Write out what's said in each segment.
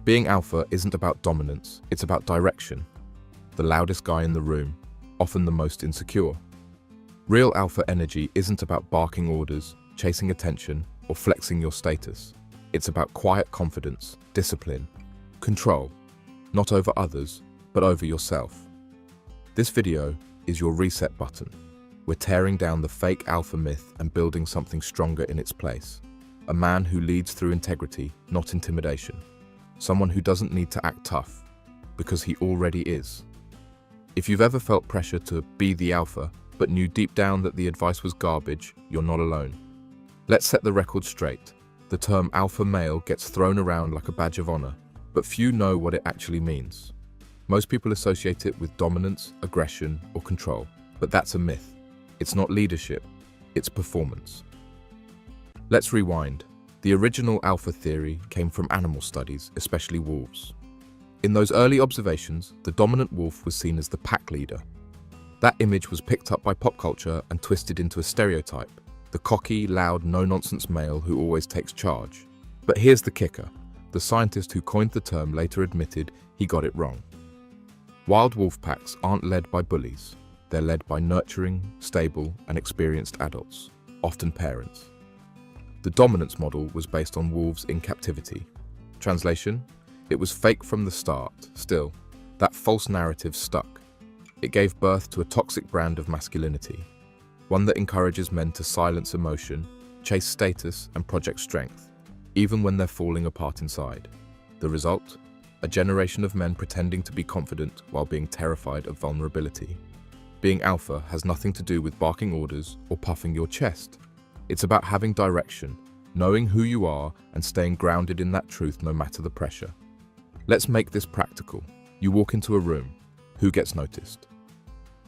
Being alpha isn't about dominance, it's about direction. The loudest guy in the room, often the most insecure. Real alpha energy isn't about barking orders, chasing attention, or flexing your status. It's about quiet confidence, discipline, control, not over others, but over yourself. This video is your reset button. We're tearing down the fake alpha myth and building something stronger in its place. A man who leads through integrity, not intimidation. Someone who doesn't need to act tough, because he already is. If you've ever felt pressure to be the alpha, but knew deep down that the advice was garbage, you're not alone. Let's set the record straight. The term alpha male gets thrown around like a badge of honor, but few know what it actually means. Most people associate it with dominance, aggression, or control, but that's a myth. It's not leadership, it's performance. Let's rewind. The original alpha theory came from animal studies, especially wolves. In those early observations, the dominant wolf was seen as the pack leader. That image was picked up by pop culture and twisted into a stereotype, the cocky, loud, no-nonsense male who always takes charge. But here's the kicker. The scientist who coined the term later admitted he got it wrong. Wild wolf packs aren't led by bullies. They're led by nurturing, stable, and experienced adults, often parents. The dominance model was based on wolves in captivity. Translation? It was fake from the start. Still, that false narrative stuck. It gave birth to a toxic brand of masculinity, one that encourages men to silence emotion, chase status, and project strength, even when they're falling apart inside. The result? A generation of men pretending to be confident while being terrified of vulnerability. Being alpha has nothing to do with barking orders or puffing your chest. It's about having direction, knowing who you are, and staying grounded in that truth no matter the pressure. Let's make this practical. You walk into a room. Who gets noticed?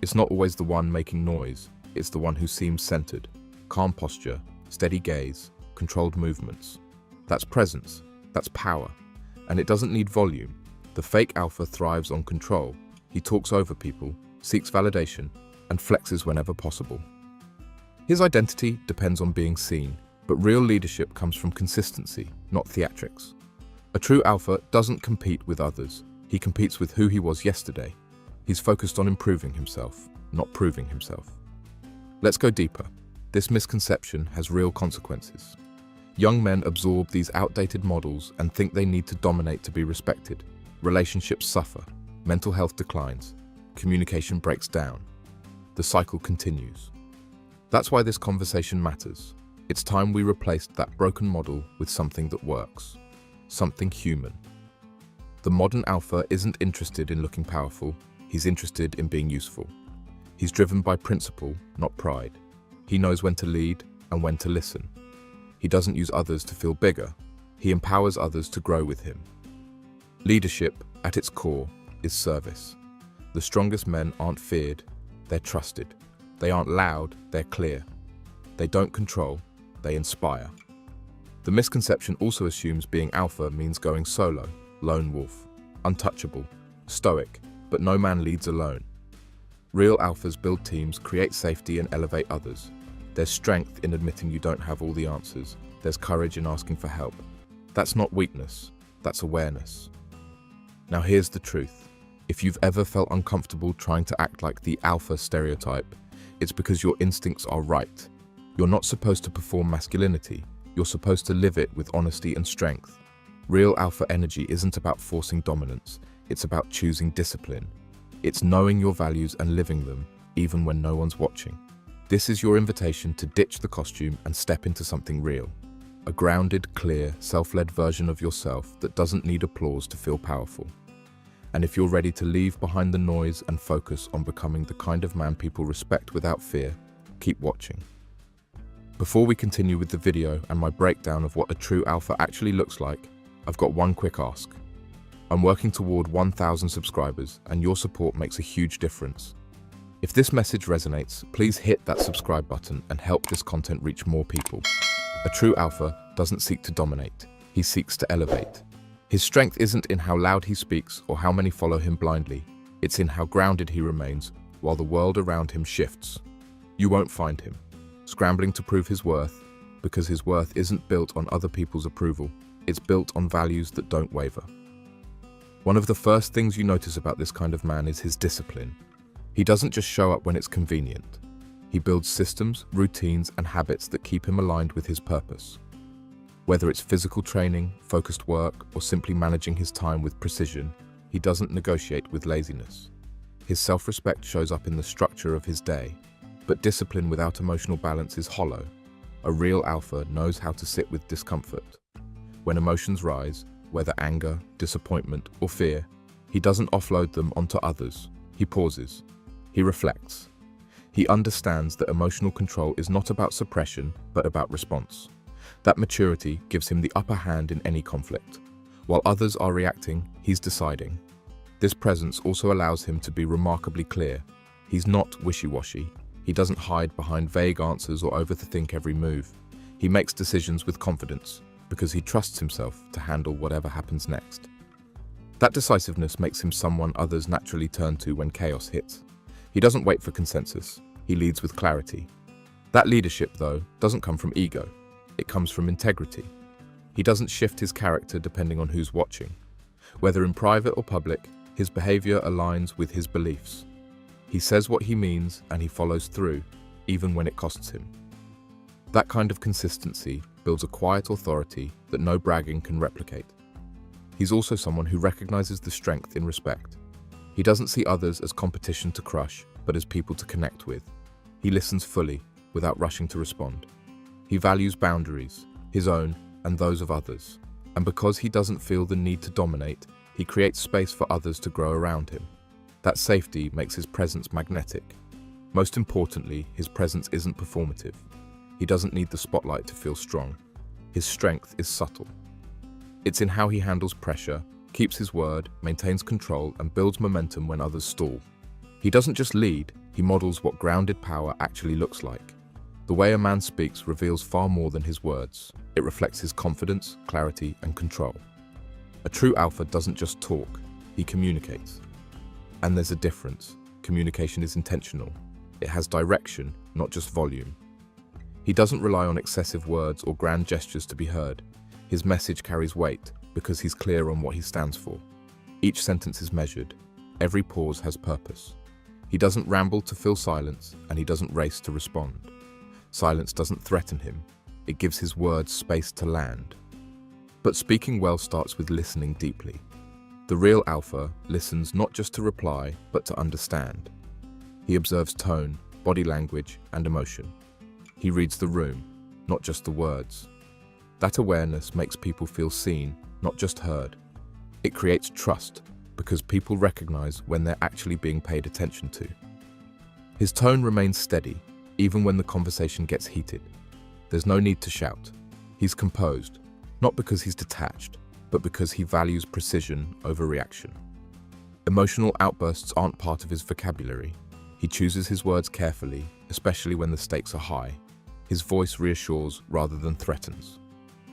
It's not always the one making noise. It's the one who seems centered. Calm posture, steady gaze, controlled movements. That's presence. That's power. And it doesn't need volume. The fake alpha thrives on control. He talks over people, seeks validation, and flexes whenever possible. His identity depends on being seen, but real leadership comes from consistency, not theatrics. A true alpha doesn't compete with others. He competes with who he was yesterday. He's focused on improving himself, not proving himself. Let's go deeper. This misconception has real consequences. Young men absorb these outdated models and think they need to dominate to be respected. Relationships suffer, mental health declines, communication breaks down. The cycle continues. That's why this conversation matters. It's time we replaced that broken model with something that works, something human. The modern alpha isn't interested in looking powerful, he's interested in being useful. He's driven by principle, not pride. He knows when to lead and when to listen. He doesn't use others to feel bigger, he empowers others to grow with him. Leadership, at its core, is service. The strongest men aren't feared, they're trusted. They aren't loud, they're clear. They don't control, they inspire. The misconception also assumes being alpha means going solo, lone wolf, untouchable, stoic, but no man leads alone. Real alphas build teams, create safety, and elevate others. There's strength in admitting you don't have all the answers. There's courage in asking for help. That's not weakness, that's awareness. Now here's the truth. If you've ever felt uncomfortable trying to act like the alpha stereotype, it's because your instincts are right. You're not supposed to perform masculinity. You're supposed to live it with honesty and strength. Real alpha energy isn't about forcing dominance. It's about choosing discipline. It's knowing your values and living them, even when no one's watching. This is your invitation to ditch the costume and step into something real. A grounded, clear, self-led version of yourself that doesn't need applause to feel powerful. And if you're ready to leave behind the noise and focus on becoming the kind of man people respect without fear, keep watching. Before we continue with the video and my breakdown of what a true alpha actually looks like, I've got one quick ask. I'm working toward 1,000 subscribers, and your support makes a huge difference. If this message resonates, please hit that subscribe button and help this content reach more people. A true alpha doesn't seek to dominate, he seeks to elevate. His strength isn't in how loud he speaks or how many follow him blindly. It's in how grounded he remains while the world around him shifts. You won't find him scrambling to prove his worth, because his worth isn't built on other people's approval. It's built on values that don't waver. One of the first things you notice about this kind of man is his discipline. He doesn't just show up when it's convenient. He builds systems, routines, and habits that keep him aligned with his purpose. Whether it's physical training, focused work, or simply managing his time with precision, he doesn't negotiate with laziness. His self-respect shows up in the structure of his day, but discipline without emotional balance is hollow. A real alpha knows how to sit with discomfort. When emotions rise, whether anger, disappointment, or fear, he doesn't offload them onto others. He pauses. He reflects. He understands that emotional control is not about suppression, but about response. That maturity gives him the upper hand in any conflict. While others are reacting, he's deciding. This presence also allows him to be remarkably clear. He's not wishy-washy. He doesn't hide behind vague answers or overthink every move. He makes decisions with confidence because he trusts himself to handle whatever happens next. That decisiveness makes him someone others naturally turn to when chaos hits. He doesn't wait for consensus. He leads with clarity. That leadership, though, doesn't come from ego. It comes from integrity. He doesn't shift his character depending on who's watching. Whether in private or public, his behavior aligns with his beliefs. He says what he means and he follows through, even when it costs him. That kind of consistency builds a quiet authority that no bragging can replicate. He's also someone who recognizes the strength in respect. He doesn't see others as competition to crush, but as people to connect with. He listens fully, without rushing to respond. He values boundaries, his own and those of others. And because he doesn't feel the need to dominate, he creates space for others to grow around him. That safety makes his presence magnetic. Most importantly, his presence isn't performative. He doesn't need the spotlight to feel strong. His strength is subtle. It's in how he handles pressure, keeps his word, maintains control, and builds momentum when others stall. He doesn't just lead, he models what grounded power actually looks like. The way a man speaks reveals far more than his words. It reflects his confidence, clarity, and control. A true alpha doesn't just talk, he communicates. And there's a difference. Communication is intentional. It has direction, not just volume. He doesn't rely on excessive words or grand gestures to be heard. His message carries weight because he's clear on what he stands for. Each sentence is measured. Every pause has purpose. He doesn't ramble to fill silence, and he doesn't race to respond. Silence doesn't threaten him. It gives his words space to land. But speaking well starts with listening deeply. The real alpha listens not just to reply, but to understand. He observes tone, body language, and emotion. He reads the room, not just the words. That awareness makes people feel seen, not just heard. It creates trust, because people recognize when they're actually being paid attention to. His tone remains steady, even when the conversation gets heated. There's no need to shout. He's composed, not because he's detached, but because he values precision over reaction. Emotional outbursts aren't part of his vocabulary. He chooses his words carefully, especially when the stakes are high. His voice reassures rather than threatens.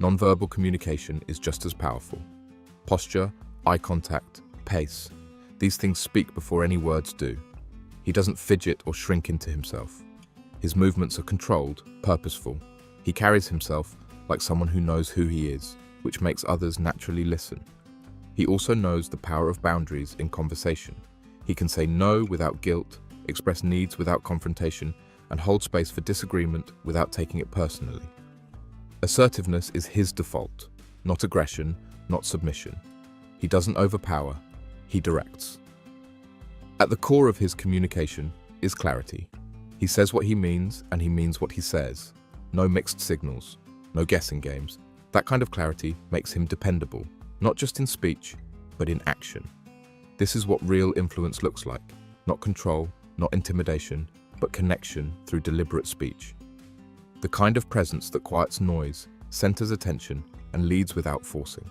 Nonverbal communication is just as powerful. Posture, eye contact, pace. These things speak before any words do. He doesn't fidget or shrink into himself. His movements are controlled, purposeful. He carries himself like someone who knows who he is, which makes others naturally listen. He also knows the power of boundaries in conversation. He can say no without guilt, express needs without confrontation, and hold space for disagreement without taking it personally. Assertiveness is his default, not aggression, not submission. He doesn't overpower, he directs. At the core of his communication is clarity. He says what he means, and he means what he says. No mixed signals, no guessing games. That kind of clarity makes him dependable, not just in speech, but in action. This is what real influence looks like. Not control, not intimidation, but connection through deliberate speech. The kind of presence that quiets noise, centers attention, and leads without forcing.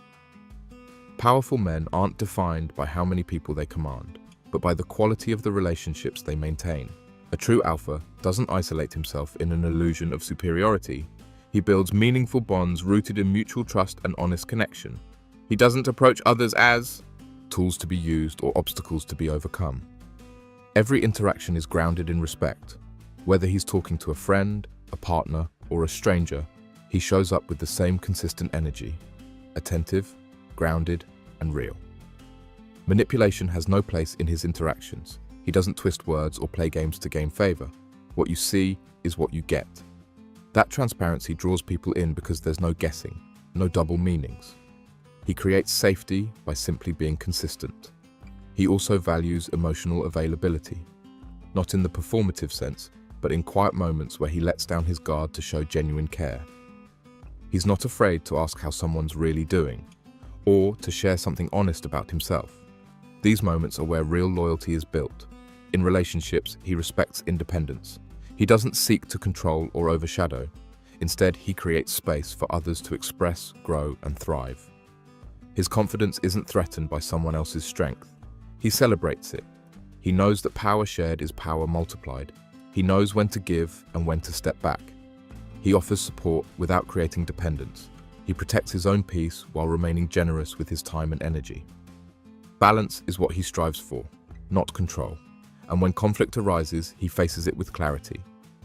Powerful men aren't defined by how many people they command, but by the quality of the relationships they maintain. A true alpha doesn't isolate himself in an illusion of superiority. He builds meaningful bonds rooted in mutual trust and honest connection. He doesn't approach others as tools to be used or obstacles to be overcome. Every interaction is grounded in respect. Whether he's talking to a friend, a partner, or a stranger, he shows up with the same consistent energy, attentive, grounded, and real. Manipulation has no place in his interactions. He doesn't twist words or play games to gain favor. What you see is what you get. That transparency draws people in because there's no guessing, no double meanings. He creates safety by simply being consistent. He also values emotional availability, not in the performative sense, but in quiet moments where he lets down his guard to show genuine care. He's not afraid to ask how someone's really doing, or to share something honest about himself. These moments are where real loyalty is built. In relationships, he respects independence. He doesn't seek to control or overshadow. Instead, he creates space for others to express, grow, and thrive. His confidence isn't threatened by someone else's strength. He celebrates it. He knows that power shared is power multiplied. He knows when to give and when to step back. He offers support without creating dependence. He protects his own peace while remaining generous with his time and energy. Balance is what he strives for, not control. And when conflict arises, he faces it with clarity.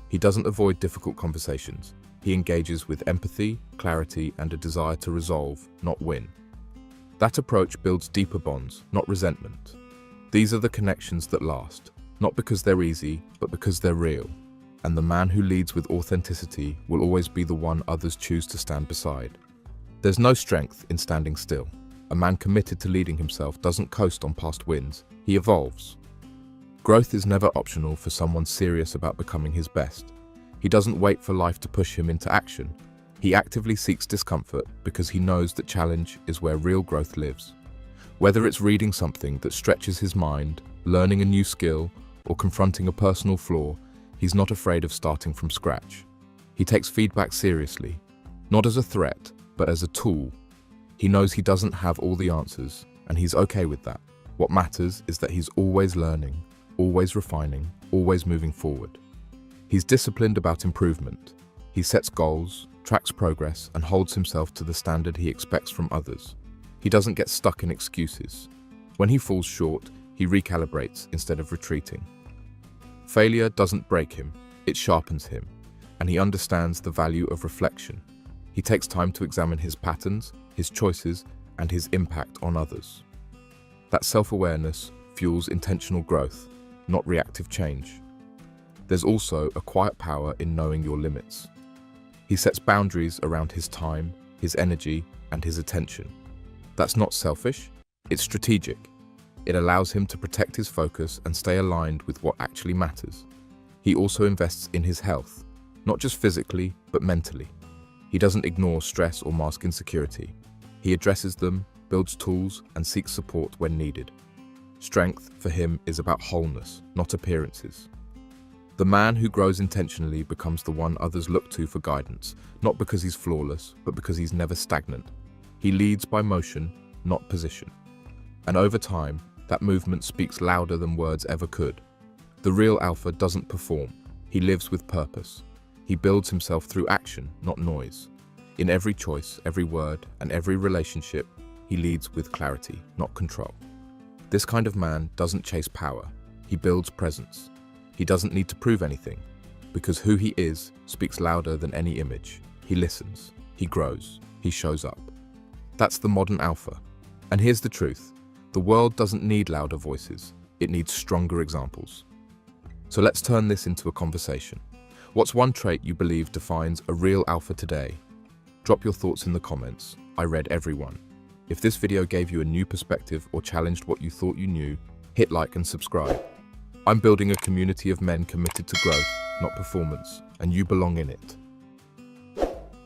He doesn't avoid difficult conversations. He engages with empathy, clarity, and a desire to resolve, not win. That approach builds deeper bonds, not resentment. These are the connections that last, not because they're easy, but because they're real. And the man who leads with authenticity will always be the one others choose to stand beside. There's no strength in standing still. A man committed to leading himself doesn't coast on past wins, he evolves. Growth is never optional for someone serious about becoming his best. He doesn't wait for life to push him into action. He actively seeks discomfort because he knows that challenge is where real growth lives. Whether it's reading something that stretches his mind, learning a new skill, or confronting a personal flaw, he's not afraid of starting from scratch. He takes feedback seriously, not as a threat, but as a tool. He knows he doesn't have all the answers, and he's okay with that. What matters is that he's always learning, always refining, always moving forward. He's disciplined about improvement. He sets goals, tracks progress, and holds himself to the standard he expects from others. He doesn't get stuck in excuses. When he falls short, he recalibrates instead of retreating. Failure doesn't break him, it sharpens him, and he understands the value of reflection. He takes time to examine his patterns, his choices, and his impact on others. That self-awareness fuels intentional growth, not reactive change. There's also a quiet power in knowing your limits. He sets boundaries around his time, his energy, and his attention. That's not selfish, it's strategic. It allows him to protect his focus and stay aligned with what actually matters. He also invests in his health, not just physically, but mentally. He doesn't ignore stress or mask insecurity. He addresses them, builds tools, and seeks support when needed. Strength, for him, is about wholeness, not appearances. The man who grows intentionally becomes the one others look to for guidance, not because he's flawless, but because he's never stagnant. He leads by motion, not position. And over time, that movement speaks louder than words ever could. The real alpha doesn't perform, he lives with purpose. He builds himself through action, not noise. In every choice, every word, and every relationship, he leads with clarity, not control. This kind of man doesn't chase power, he builds presence. He doesn't need to prove anything, because who he is speaks louder than any image. He listens, he grows, he shows up. That's the modern alpha. And here's the truth. The world doesn't need louder voices, it needs stronger examples. So let's turn this into a conversation. What's one trait you believe defines a real alpha today? Drop your thoughts in the comments. I read every one. If this video gave you a new perspective or challenged what you thought you knew, hit like and subscribe. I'm building a community of men committed to growth, not performance, and you belong in it.